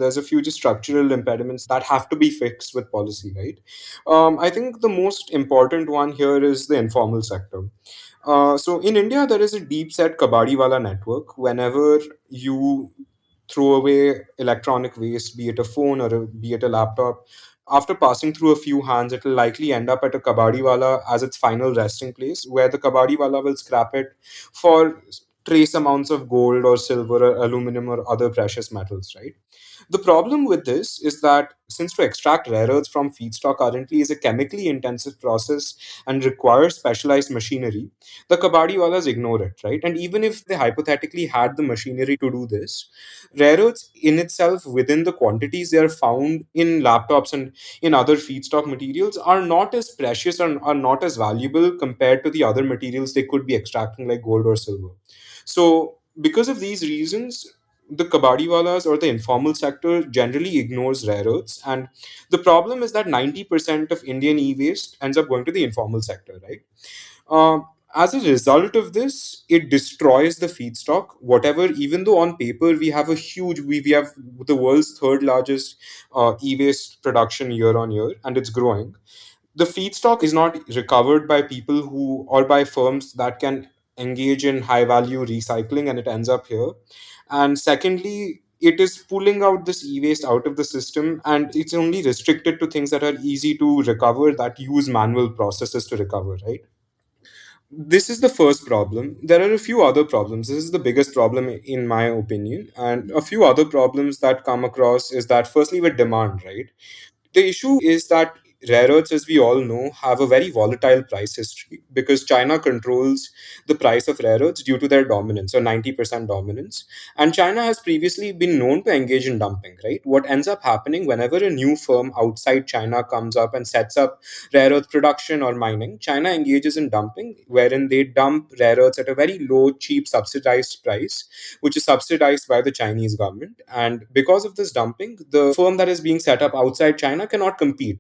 There's a few just structural impediments that have to be fixed with policy, right? I think the most important one here is the informal sector. So in India, there is a deep set kabadiwala network. Whenever you throw away electronic waste, be it a phone or be it a laptop, after passing through a few hands, it will likely end up at a kabadiwala as its final resting place, where the kabadiwala will scrap it for trace amounts of gold or silver or aluminum or other precious metals, right? The problem with this is that since to extract rare earths from feedstock currently is a chemically intensive process and requires specialized machinery, the kabadiwalas ignore it, right? And even if they hypothetically had the machinery to do this, rare earths in itself, within the quantities they are found in laptops and in other feedstock materials, are not as precious and are not as valuable compared to the other materials they could be extracting, like gold or silver. So, because of these reasons, the kabadiwalas or the informal sector generally ignores rare earths. And the problem is that 90% of Indian e waste ends up going to the informal sector, right? As a result of this, it destroys the feedstock. Whatever, even though on paper we have the world's third largest e-waste production year on year, and it's growing. The feedstock is not recovered by people who or by firms that can engage in high value recycling, and it ends up here. And secondly, it is pulling out this e-waste out of the system, and it's only restricted to things that are easy to recover, that use manual processes to recover, right? This is the first problem. There are a few other problems. This is the biggest problem, in my opinion. And a few other problems that come across is that, firstly, with demand, right? The issue is that rare earths, as we all know, have a very volatile price history because China controls the price of rare earths due to their dominance, or 90% dominance. And China has previously been known to engage in dumping, right? What ends up happening whenever a new firm outside China comes up and sets up rare earth production or mining, China engages in dumping, wherein they dump rare earths at a very low, cheap, subsidized price, which is subsidized by the Chinese government. And because of this dumping, the firm that is being set up outside China cannot compete.